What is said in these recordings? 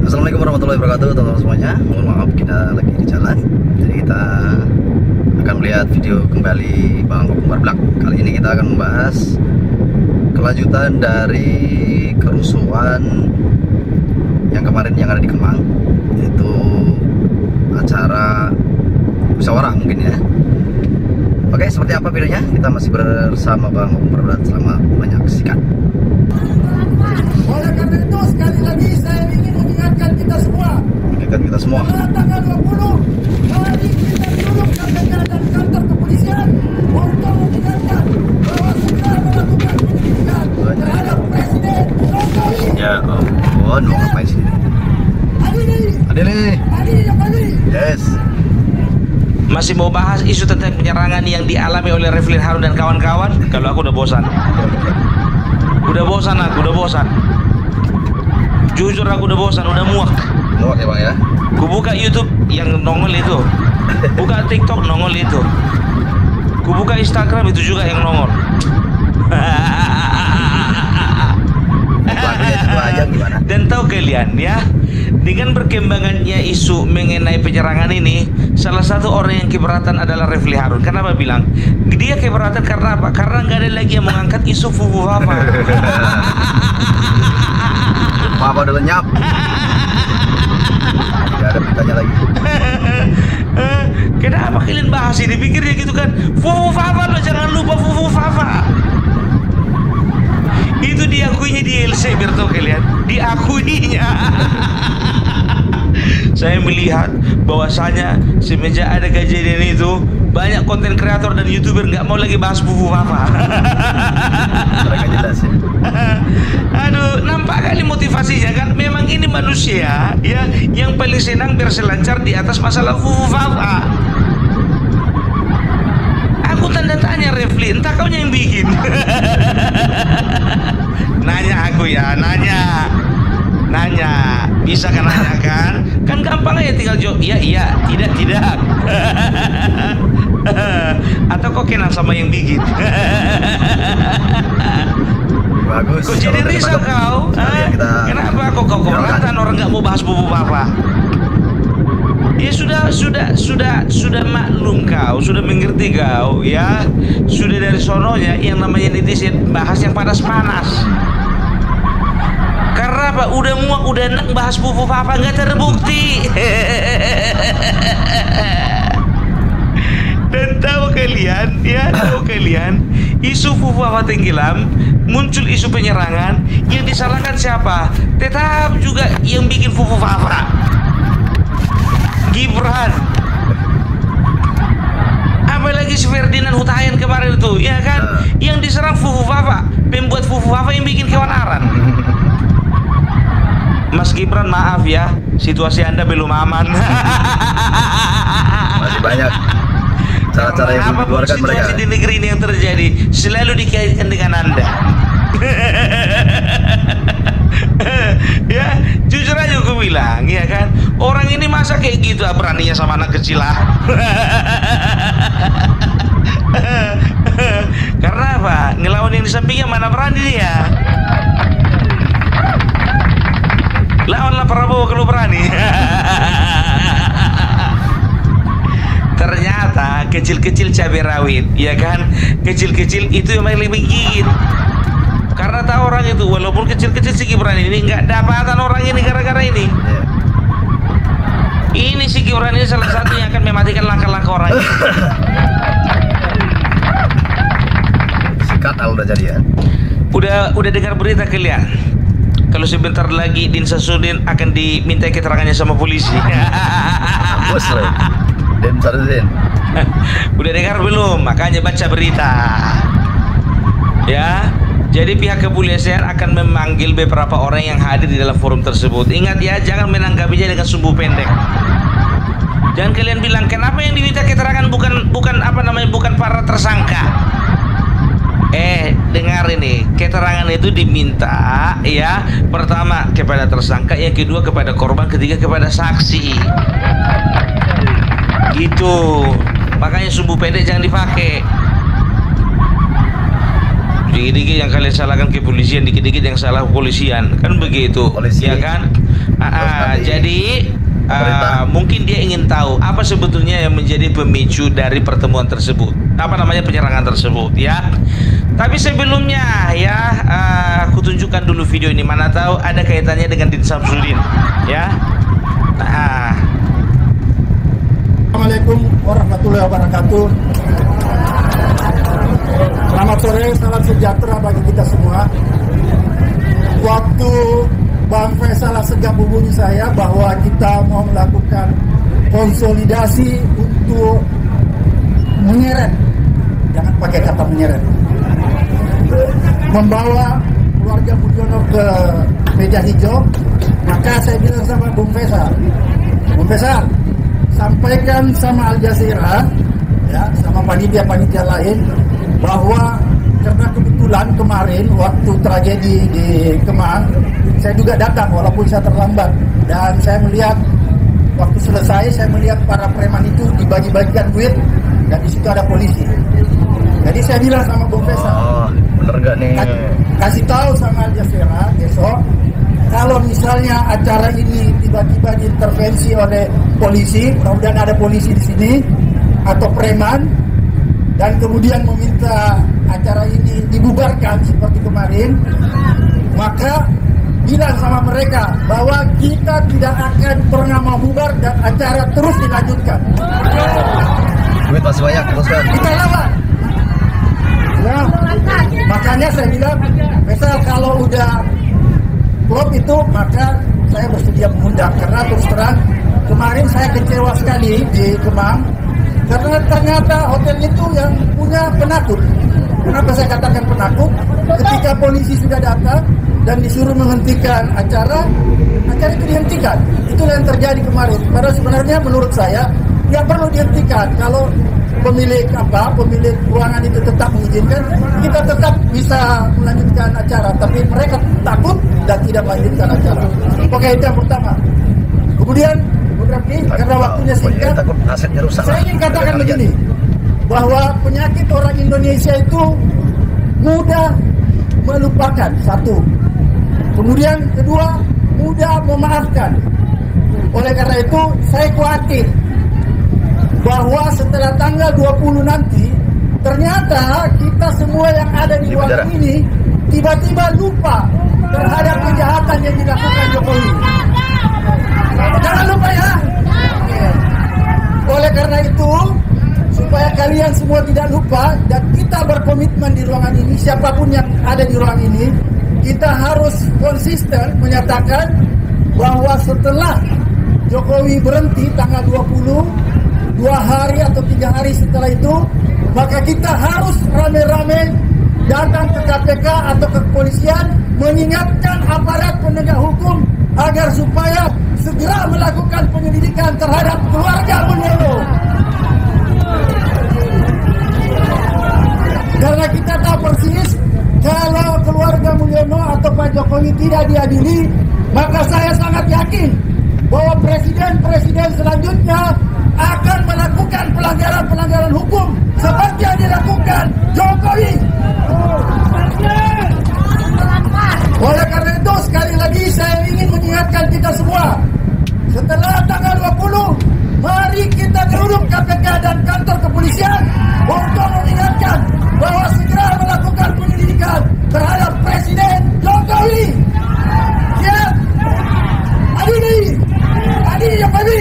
Assalamualaikum warahmatullahi wabarakatuh teman-teman semuanya. Mohon maaf kita lagi di jalan, jadi kita akan melihat video kembali Bang Kokumbar Black. Kali ini kita akan membahas kelanjutan dari kerusuhan yang kemarin yang ada di Kemang, yaitu acara musyawarah mungkin ya. Oke, seperti apa videonya? Kita masih bersama Bang Kokumbar Black. Selamat menyaksikan. Oleh karena itu sekali lagi saya ingin mengingatkan kita semua. Tanggal 20 mari kita turun ke meja dan kantor kepolisian untuk mengingatkan bahwa segera melakukan penyidikan terhadap Presiden Jokowi. Ya ampun, mau ngapain sih? Adili. Yes. Masih mau bahas isu tentang penyerangan yang dialami oleh Reflin Harun dan kawan-kawan? Kalau aku udah bosan. Udah bosan. Jujur aku udah bosan, udah muak. Muak ya Bang ya? Ku buka YouTube yang nongol itu, buka TikTok nongol itu, ku buka Instagram itu juga yang nongol. Dan tahu kalian ya, dengan berkembangannya isu mengenai penyerangan ini, salah satu orang yang keberatan adalah Refli Harun. Kenapa bilang? Dia keberatan karena apa? Karena nggak ada lagi yang mengangkat isu fufu apa. Papa udah lenyap. Tidak ada beritanya lagi. Kenapa kalian bahas ini? Pikirnya gitu kan, fufu Fafa loh, jangan lupa fufu Fafa. Itu diakuinya di LC, biar tahu kalian, diakuinya. Saya melihat bahwasanya semenjak ada kejadian itu, banyak konten kreator dan YouTuber nggak mau lagi bahas fufu Fafa. Mereka jelas ya. Aduh, nampak kali motivasinya kan. Memang ini manusia ya yang paling senang berselancar di atas masalah fufu Fafa. Aku tanda tanya Refli, entah kau yang bikin. Nanya aku ya, nanya, bisa kan nanya kan? Kan gampang aja tinggal jawab iya, tidak. Atau kok kenal sama yang bikin? Bagus. Kok jadi risau kau? Kenapa kok kau keberatan orang nggak mau bahas bubu apa? Ya sudah maklum kau, sudah mengerti kau ya. Sudah dari sononya yang namanya netizen bahas yang panas-panas. Karena apa? Udah muak, udah enak bahas bubu apa nggak terbukti. Dan tahu kalian, isu fufu apa tenggelam, muncul isu penyerangan, yang disalahkan siapa? Tetap juga yang bikin fufu fafa, Gibran. Apalagi si Ferdinand Hutayan kemarin itu, ya kan? Yang diserang fufu fafa, pembuat fufu fafa yang bikin keonaran. Mas Gibran, maaf ya, situasi Anda belum aman. Masih banyak cara-cara yang dikeluarkan mereka. Situasi di negeri ini yang terjadi selalu dikaitkan dengan Anda. Ya, jujur aja aku bilang, ya kan, orang ini masa kayak gitu beraninya sama anak kecil lah. Karena apa? Ngelawan yang di sampingnya mana berani dia. Lawanlah Prabowo kalau berani. Ternyata kecil-kecil cabai rawit, ya kan, kecil-kecil itu yang paling menggigit. Karena tahu orang itu, walaupun kecil-kecil si Gibran ini nggak dapatan orang ini gara-gara ini. Ini si Gibran ini salah satu yang akan mematikan langkah-langkah orang ini. Sikat udah jadi ya. Udah dengar berita kalian? Kalau sebentar lagi Din Samsudin akan diminta keterangannya sama polisi. Bos lah. Din Samsudin. Udah dengar belum? Makanya baca berita. Ya, jadi pihak kepolisian akan memanggil beberapa orang yang hadir di dalam forum tersebut. Ingat ya, jangan menanggapinya dengan sumbu pendek. Jangan kalian bilang kenapa yang diminta keterangan bukan para tersangka. Dengar ini, keterangan itu diminta ya, pertama kepada tersangka, yang kedua kepada korban, ketiga kepada saksi. Gitu. Makanya sumbu pendek jangan dipakai. Dikit-dikit yang kalian salahkan kepolisian, dikit-dikit yang salah kepolisian, kan begitu. Polisi. Ya kan? Jadi mungkin dia ingin tahu apa sebetulnya yang menjadi pemicu dari pertemuan tersebut, apa namanya penyerangan tersebut ya. Tapi sebelumnya ya, aku tunjukkan dulu video ini, mana tahu ada kaitannya dengan Din Samsudin ya. Nah, Assalamualaikum warahmatullahi wabarakatuh. Selamat sore, salam sejahtera bagi kita semua. Waktu Bang Faisal Assegaf hubungi saya bahwa kita mau melakukan konsolidasi untuk menyeret, jangan pakai kata menyeret, membawa keluarga Budiono ke meja hijau, maka saya bilang sama Bung Faisal, sampaikan sama Al Jazeera, ya, sama panitia-panitia lain, bahwa karena kebetulan kemarin waktu tragedi di Kemang, saya juga datang walaupun saya terlambat, dan saya melihat waktu selesai, saya melihat para preman itu dibagi-bagikan duit dan di situ ada polisi. Jadi saya bilang sama Bung Faisal, bener gak nih? Kasih tahu sama Al Jazeera besok, kalau misalnya acara ini tiba-tiba diintervensi oleh polisi, mudah-mudahan ada polisi di sini atau preman, dan kemudian meminta acara ini dibubarkan seperti kemarin, maka bilang sama mereka bahwa kita tidak akan pernah mau bubar dan acara terus dilanjutkan. Duit masih banyak, teruskan. Kita lawan. Nah, makanya saya bilang, misal kalau udah klub itu, maka saya bersedia mengundang. Karena terus terang, kemarin saya kecewa sekali di Kemang, karena ternyata hotel itu yang punya penakut. Kenapa saya katakan penakut? Ketika polisi sudah datang dan disuruh menghentikan acara itu dihentikan. Itulah yang terjadi kemarin. Padahal sebenarnya menurut saya nggak perlu dihentikan. Kalau pemilik ruangan itu tetap mengizinkan, kita tetap bisa melanjutkan acara. Tapi mereka takut dan tidak melanjutkan acara. Oke, itu yang pertama. Kemudian, karena waktunya singkat, saya ingin katakan begini, bahwa penyakit orang Indonesia itu mudah melupakan, satu. Kemudian kedua, mudah memaafkan. Oleh karena itu, saya khawatir bahwa setelah tanggal 20 nanti, ternyata kita semua yang ada di ruangan ini tiba-tiba lupa terhadap kejahatan yang dilakukan Jokowi. Jangan lupa ya. Oleh karena itu, supaya kalian semua tidak lupa dan kita berkomitmen di ruangan ini, siapapun yang ada di ruangan ini, kita harus konsisten menyatakan bahwa setelah Jokowi berhenti tanggal 20, 2 hari atau 3 hari setelah itu, maka kita harus rame-rame datang ke KPK atau ke kepolisian, mengingatkan aparat penegak hukum agar supaya segera melakukan penyelidikan terhadap keluarga Budiono. Karena kita tahu persis, kalau keluarga Mulyono atau Pak Jokowi tidak diadili, maka saya sangat yakin bahwa presiden-presiden selanjutnya akan melakukan pelanggaran-pelanggaran hukum seperti yang dilakukan Jokowi. Oleh karena itu, sekali lagi saya ingin mengingatkan kita semua, setelah tanggal 20, mari kita geruduk KPK dan kantor kepolisian untuk mengingatkan bahwa segera melakukan penyelidikan terhadap Presiden Jokowi. Ya, adili Jokowi.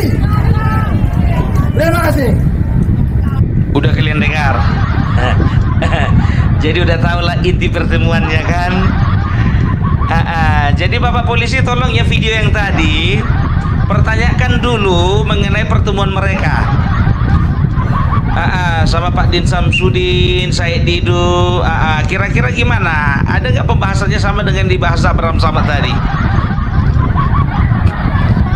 Terima kasih. Udah kalian dengar? Jadi udah tahu lah inti pertemuannya kan? Jadi Bapak Polisi tolong ya video yang tadi pertanyakan dulu mengenai pertemuan mereka. Sama Pak Din Samsudin, Said Didu, kira-kira gimana? Ada nggak pembahasannya sama dengan dibahas Abraham Samad tadi?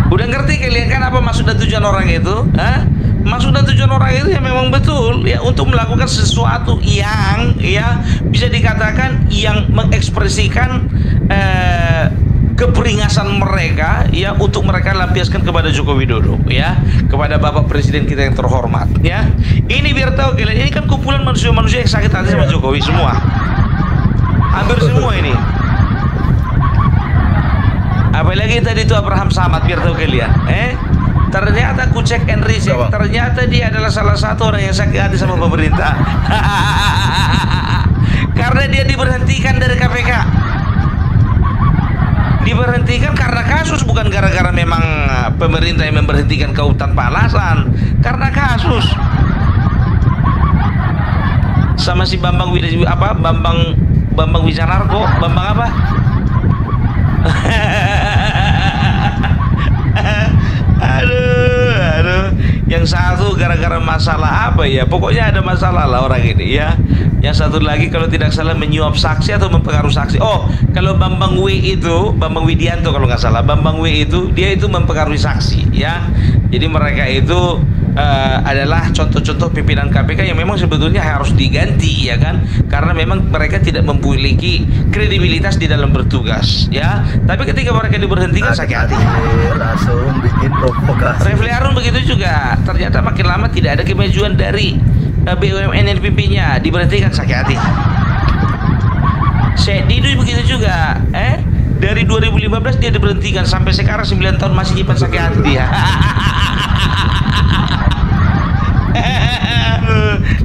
Udah ngerti kalian kan apa maksud dan tujuan orang itu? Maksud dan tujuan orang itu ya memang betul ya untuk melakukan sesuatu yang ya bisa dikatakan yang mengekspresikan keperingasan mereka ya untuk mereka lampiaskan kepada Joko Widodo ya, kepada Bapak Presiden kita yang terhormat ya. Ini biar tahu kalian, ini kan kumpulan manusia-manusia yang sakit hati sama Jokowi semua, hampir semua ini. Apalagi tadi itu Abraham Samad, biar tahu kalian. Ternyata aku cek and recheck, ternyata dia adalah salah satu orang yang sakit hati sama pemerintah. Karena dia diberhentikan dari KPK. Diberhentikan karena kasus, bukan gara-gara memang pemerintah yang memberhentikan kau tanpa alasan, karena kasus. Sama si Bambang Bambang Wijanarko, Bambang apa? Aduh. Yang satu gara-gara masalah apa ya? Pokoknya ada masalah lah orang ini ya. Yang satu lagi kalau tidak salah menyuap saksi atau mempengaruhi saksi. Oh, kalau Bambang W itu, Bambang Widianto kalau nggak salah, Bambang W itu dia itu mempengaruhi saksi ya. Jadi mereka itu adalah contoh-contoh pimpinan KPK yang memang sebetulnya harus diganti ya kan, karena memang mereka tidak memiliki kredibilitas di dalam bertugas ya. Tapi ketika mereka diberhentikan sakit hati, langsung bikin provokasi. Refli Harun begitu juga, ternyata makin lama tidak ada kemajuan dari BUMN yang dipimpinnya, diberhentikan sakit hati. Syed Didu begitu juga, dari 2015 dia diberhentikan sampai sekarang 9 tahun masih nyimpan sakit hati dia.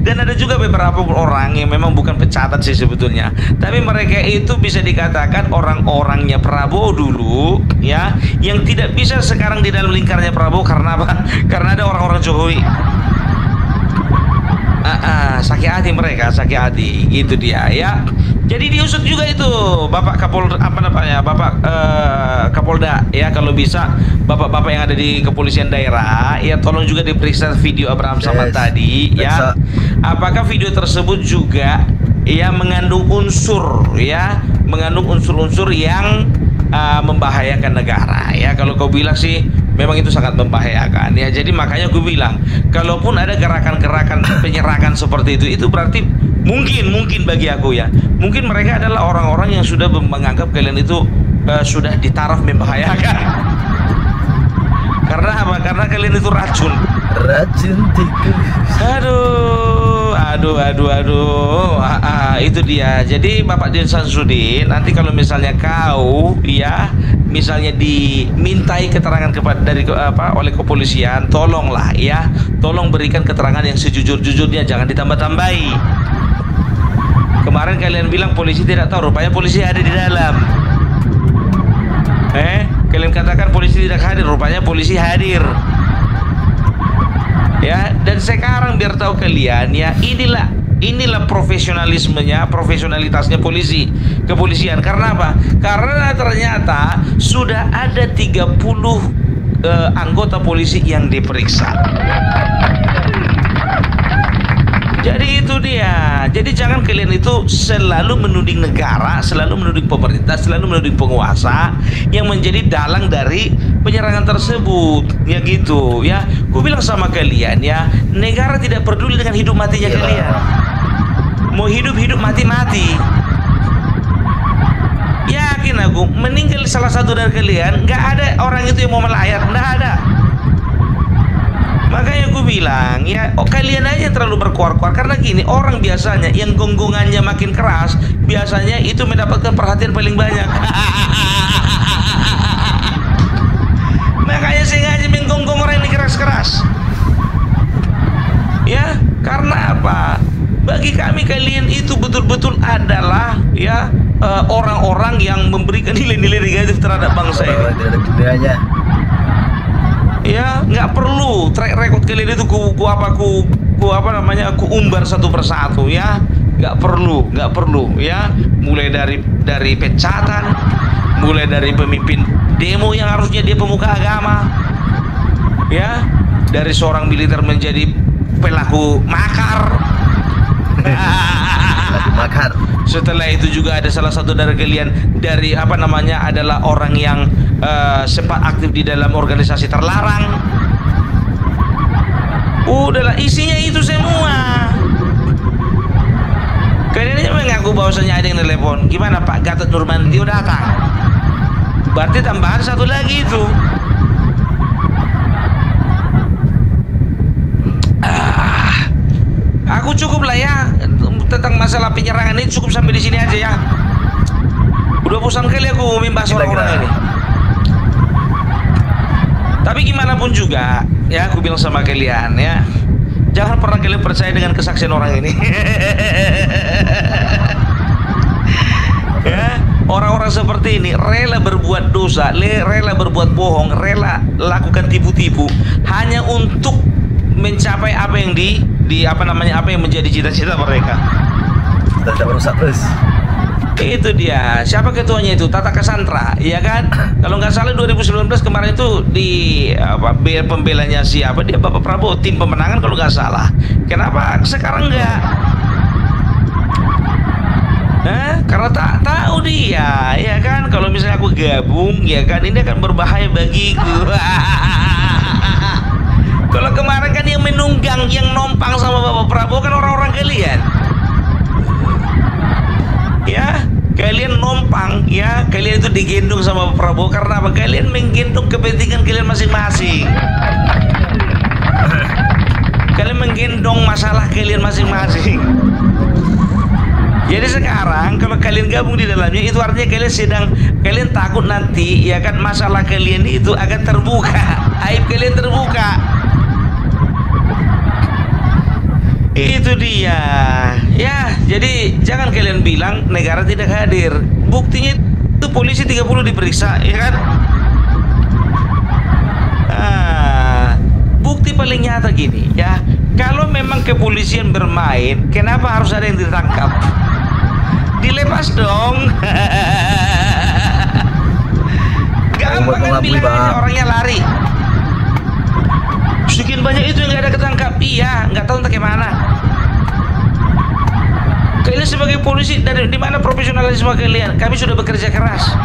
Dan ada juga beberapa orang yang memang bukan pecatat sih sebetulnya, tapi mereka itu bisa dikatakan orang-orangnya Prabowo dulu ya, yang tidak bisa sekarang di dalam lingkarnya Prabowo. Karena apa? Karena ada orang-orang Jokowi. Sakit hati mereka, sakit hati, itu dia ya. Jadi diusut juga itu Bapak Kapolda ya, kalau bisa bapak-bapak yang ada di kepolisian daerah ya, tolong juga diperiksa video Abraham Samad tadi ya. Apakah video tersebut juga ya mengandung unsur yang membahayakan negara ya. Kalau kau bilang sih memang itu sangat membahayakan ya. Jadi makanya gue bilang, kalaupun ada gerakan-gerakan penyerakan seperti itu berarti mungkin bagi aku ya, mungkin mereka adalah orang-orang yang sudah menganggap kalian itu sudah ditaraf membahayakan. Karena apa? Karena kalian itu racun tikus. Aduh. Itu dia. Jadi Bapak Din Samsudin, nanti kalau misalnya kau ya misalnya dimintai keterangan oleh kepolisian, tolonglah ya, tolong berikan keterangan yang sejujur-jujurnya, jangan ditambah-tambahi. Kemarin kalian bilang polisi tidak tahu, rupanya polisi ada di dalam. Kalian katakan polisi tidak hadir, rupanya polisi hadir. Ya, dan sekarang biar tahu kalian ya, inilah profesionalitasnya kepolisian. Karena apa? Karena ternyata sudah ada 30 anggota polisi yang diperiksa. Jadi itu dia. Jadi jangan kalian itu selalu menuding negara, selalu menuding pemerintah, selalu menuding penguasa yang menjadi dalang dari penyerangan tersebut. Ya gitu ya. Gue bilang sama kalian ya, negara tidak peduli dengan hidup matinya kalian. Mau hidup mati. Yakin aku, meninggal salah satu dari kalian, nggak ada orang itu yang mau melayat, nggak ada. Makanya gue bilang ya, kalian aja terlalu berkuar-kuar. Karena gini, orang biasanya yang gonggongannya makin keras, biasanya itu mendapatkan perhatian paling banyak. Makanya sengaja menggonggong orang ini keras-keras. Ya, karena apa? Bagi kami kalian itu betul-betul adalah ya orang-orang yang memberikan nilai-nilai negatif terhadap bangsa ini. Ya, nggak perlu track record kalian itu ku umbar satu persatu ya. Nggak perlu ya. Mulai dari pecatan, mulai dari pemimpin demo yang harusnya dia pemuka agama, ya, dari seorang militer menjadi pelaku makar. Setelah itu juga ada salah satu dari kalian adalah orang yang sempat aktif di dalam organisasi terlarang. Udahlah, isinya itu semua. Kalian aja mengaku bahwasanya ada yang telepon. Gimana Pak Gatot Nurmantio datang? Berarti tambahan satu lagi itu. Aku cukup lah ya tentang masalah penyerangan ini, cukup sampai di sini aja ya. Udah bosan kali aku membahas orang-orang ini. Tapi gimana pun juga, ya aku bilang sama kalian ya, jangan pernah kalian percaya dengan kesaksian orang ini. Ya, orang-orang seperti ini rela berbuat dosa, rela berbuat bohong, rela lakukan tipu-tipu hanya untuk mencapai apa yang apa yang menjadi cita-cita mereka. Tidak merusak terus. Itu dia. Siapa ketuanya itu? Tata Cassandra, ya kan? Kalau nggak salah 2019 kemarin itu di pembelanya siapa? Dia Bapak Prabowo, tim pemenangan kalau nggak salah. Kenapa sekarang nggak? Karena tak tahu dia, ya kan? Kalau misalnya aku gabung, ya kan, ini akan berbahaya bagiku. Kalau kemarin kan yang menunggang, yang nompang sama Bapak Prabowo kan orang-orang kalian. Ya, kalian nompang, ya, kalian itu digendong sama Pak Prabowo karena apa? Kalian menggendong kepentingan kalian masing-masing. Kalian menggendong masalah kalian masing-masing. Jadi sekarang kalau kalian gabung di dalamnya, itu artinya kalian takut nanti, ya kan, masalah kalian itu akan terbuka, aib kalian terbuka. Itu dia. Ya, jadi jangan kalian bilang negara tidak hadir. Buktinya itu polisi 30 diperiksa, ya kan? Bukti paling nyata gini, ya. Kalau memang kepolisian bermain, kenapa harus ada yang ditangkap? Dilepas dong. Gampang kan bilang orangnya lari. Sekian banyak itu yang nggak ada ketangkap, iya, nggak tahu entah kemana. Kalian sebagai polisi dari di mana profesionalisme kalian? Kami sudah bekerja keras.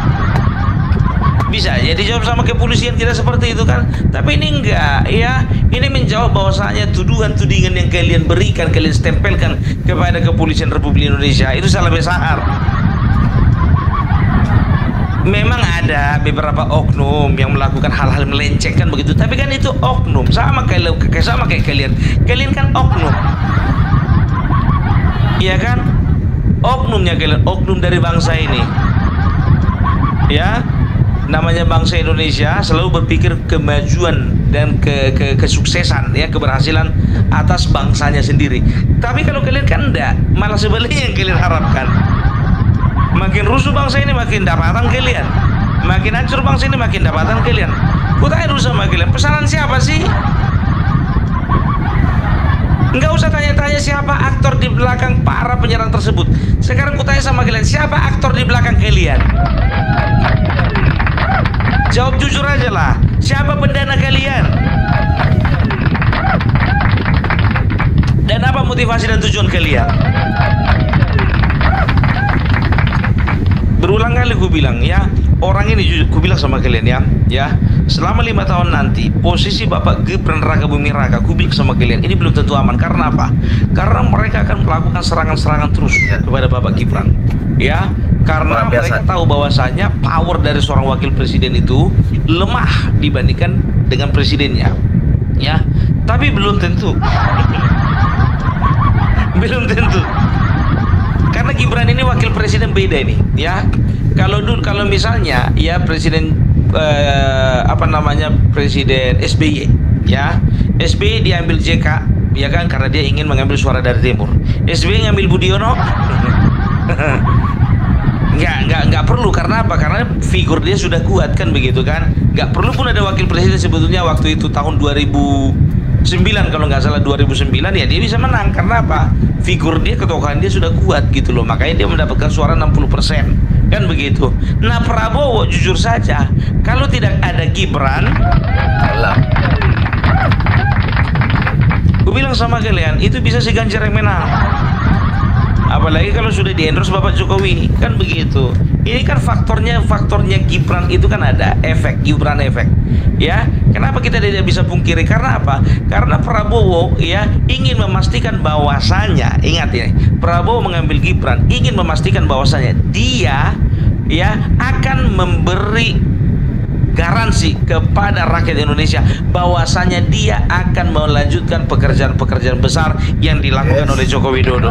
Bisa ya dijawab sama kepolisian kita seperti itu kan? Tapi ini enggak, ya. Ini menjawab bahwasanya tuduhan-tudingan yang kalian berikan, kalian stempelkan kepada kepolisian Republik Indonesia itu salah besar. Memang ada beberapa oknum yang melakukan hal-hal melencengkan begitu, tapi kan itu oknum, sama kayak kalian. Kalian kan oknum, iya kan? Oknumnya kalian, oknum dari bangsa ini, ya. Namanya bangsa Indonesia selalu berpikir kemajuan dan kesuksesan, ya, keberhasilan atas bangsanya sendiri. Tapi kalau kalian kan enggak, malah sebaliknya yang kalian harapkan. Makin rusuh bangsa ini makin dapatan kalian, makin hancur bangsa ini makin dapatan kalian. Kutanya dulu sama kalian, pesanan siapa sih? Enggak usah tanya-tanya siapa aktor di belakang para penyerang tersebut. Sekarang kutanya sama kalian, siapa aktor di belakang kalian? Jawab jujur aja lah, siapa pendana kalian? Dan apa motivasi dan tujuan kalian? Berulang kali ku bilang, ya, orang ini jujur, ku bilang sama kalian, ya, selama 5 tahun nanti posisi Bapak Gibran Raka Buming Raka, ku bilang sama kalian, ini belum tentu aman. Karena apa? Karena mereka akan melakukan serangan-serangan terus kepada Bapak Gibran, ya, karena mereka tahu bahwasanya power dari seorang wakil presiden itu lemah dibandingkan dengan presidennya, ya. Tapi belum tentu. Belum tentu. Karena Gibran ini wakil presiden beda ini, ya. Kalau misalnya, ya, presiden Presiden SBY, ya. SBY diambil JK, ya kan, karena dia ingin mengambil suara dari timur. SBY ngambil Budiono. Nggak perlu, karena apa? Karena figur dia sudah kuat kan, begitu kan. Nggak perlu pun ada wakil presiden sebetulnya waktu itu tahun 2009 kalau nggak salah, 2009 ya dia bisa menang. Karena apa? Figur dia, ketokohan dia sudah kuat gitu loh, makanya dia mendapatkan suara 60% kan begitu. Nah, Prabowo jujur saja, kalau tidak ada Gibran, gue bilang sama kalian, itu bisa si Ganjar yang menang. Apalagi kalau sudah di-endorse Bapak Jokowi, kan begitu. Ini kan faktornya Gibran itu kan ada efek Gibran efek, ya. Kenapa kita tidak bisa pungkiri? Karena apa? Karena Prabowo, ya, ingin memastikan bahwasanya, ingat ya, Prabowo mengambil Gibran ingin memastikan bahwasanya dia, ya, akan memberi garansi kepada rakyat Indonesia bahwasanya dia akan melanjutkan pekerjaan-pekerjaan besar yang dilakukan oleh Joko Widodo.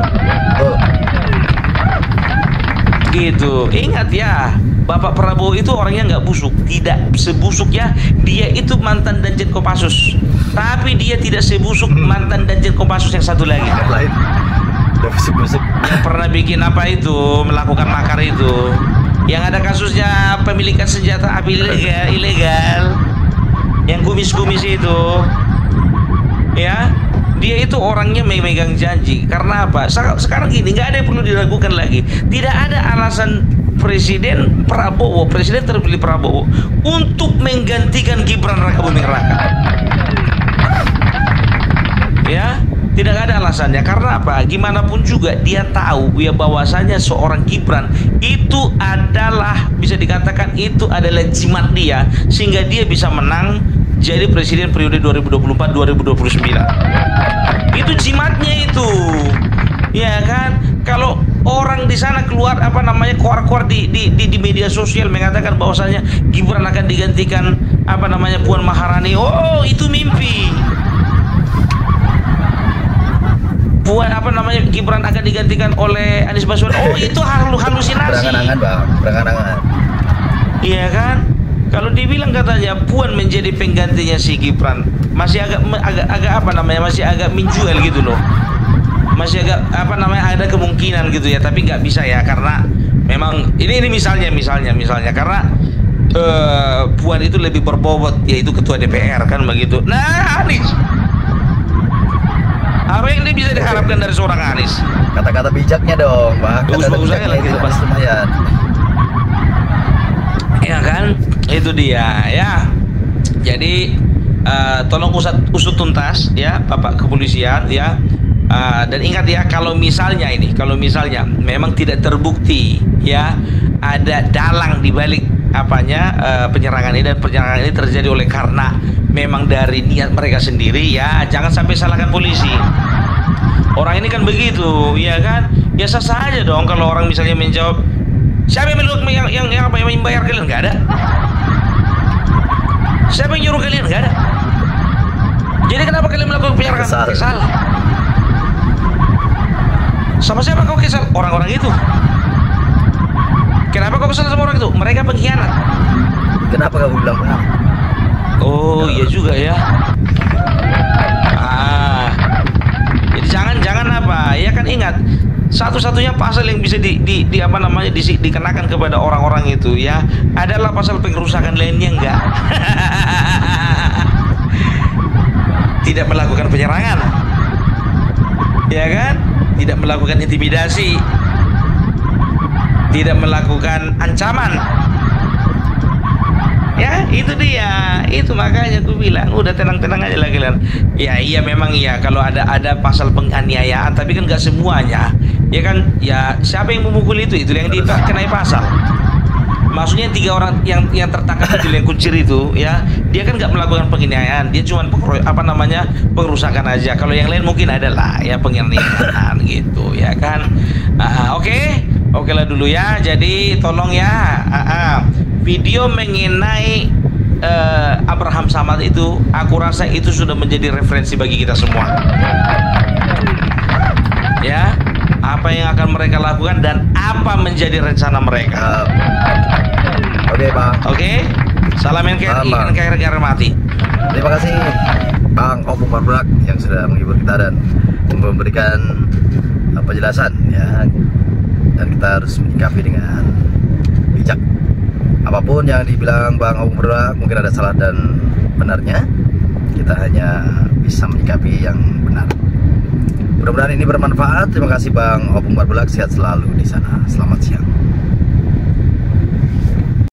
Gitu. Ingat ya, Bapak Prabowo itu orangnya nggak busuk, tidak sebusuk ya. Dia itu mantan Danjen Kopassus, tapi dia tidak sebusuk mantan Danjen Kopassus yang satu lagi. Lain. Udah busuk-busuk. Yang pernah bikin apa itu, melakukan makar itu. Yang ada kasusnya pemilikan senjata api ilegal. Yang kumis-kumis itu. Ya. Dia itu orangnya memegang janji. Karena apa? Sekarang gini, nggak ada yang perlu diragukan lagi. Tidak ada alasan Presiden Prabowo, Presiden terpilih Prabowo, untuk menggantikan Gibran Rakabuming Raka. Ya, tidak ada alasannya. Karena apa? Gimana pun juga dia tahu ya bahwasanya seorang Gibran itu adalah, bisa dikatakan itu adalah jimat dia, sehingga dia bisa menang jadi presiden periode 2024-2029. Itu jimatnya itu. Ya kan? Kalau orang di sana keluar keluar di media sosial mengatakan bahwasanya Gibran akan digantikan Puan Maharani. Oh, itu mimpi. Gibran akan digantikan oleh Anies Baswedan. Oh, itu halusinasi. Berangan-angan, Bang. Berangan-angan. Iya kan? Kalau dibilang katanya Puan menjadi penggantinya si Gibran, masih agak masih agak menjual gitu loh. Masih agak ada kemungkinan gitu ya, tapi nggak bisa ya, karena memang ini misalnya karena Puan itu lebih berbobot, yaitu ketua DPR kan begitu. Nah, Anies, apa yang dia bisa diharapkan dari seorang Anies? Kata-kata bijaknya dong, Bang. Bagus-bagusnya lagi itu pas lumayan. Ya kan, itu dia ya. Jadi tolong usut tuntas ya Bapak Kepolisian ya. Dan ingat ya, kalau misalnya memang tidak terbukti ya ada dalang di balik penyerangan ini, dan penyerangan ini terjadi oleh karena memang dari niat mereka sendiri, ya jangan sampai salahkan polisi. Orang ini kan begitu, ya kan? Ya sah saja dong kalau orang misalnya menjawab, siapa yang membayar kalian? Nggak ada. Siapa yang nyuruh kalian? Nggak ada. Jadi kenapa kalian melakukan penyerangan? Kesal. Sama siapa kau kesal? Orang-orang itu. Kenapa kau kesal sama orang itu? Mereka pengkhianat. Kenapa kau bilang benar? Oh iya juga ya. Jadi jangan ya kan, ingat, satu-satunya pasal yang bisa dikenakan kepada orang-orang itu ya adalah pasal pengerusakan lainnya, enggak. Tidak melakukan penyerangan, ya kan? Tidak melakukan intimidasi, tidak melakukan ancaman. Ya itu dia, itu makanya aku bilang udah tenang-tenang aja lah kalian. Ya iya memang iya, kalau ada pasal penganiayaan, tapi kan nggak semuanya, ya kan? Ya siapa yang memukul itu yang dikenai pasal. Maksudnya 3 orang yang tertangkap itu, yang kuncir itu, ya dia kan nggak melakukan penganiayaan, dia cuma pengerusakan aja. Kalau yang lain mungkin adalah ya penganiayaan gitu, ya kan? Oke lah dulu ya. Jadi tolong ya, video mengenai Abraham Samad itu, aku rasa itu sudah menjadi referensi bagi kita semua. Ya, apa yang akan mereka lakukan dan apa menjadi rencana mereka. Oke, Bang. Oke. Salam NKRI mati. Terima kasih Bang Opung Marbulak yang sudah menghibur kita dan memberikan penjelasan ya. Dan kita harus menyikapi dengan bijak. Apapun yang dibilang Bang Opung Marbulak, mungkin ada salah dan benarnya. Kita hanya bisa menyikapi yang benar. Mudah-mudahan ini bermanfaat. Terima kasih Bang Opung Marbulak, sehat selalu di sana.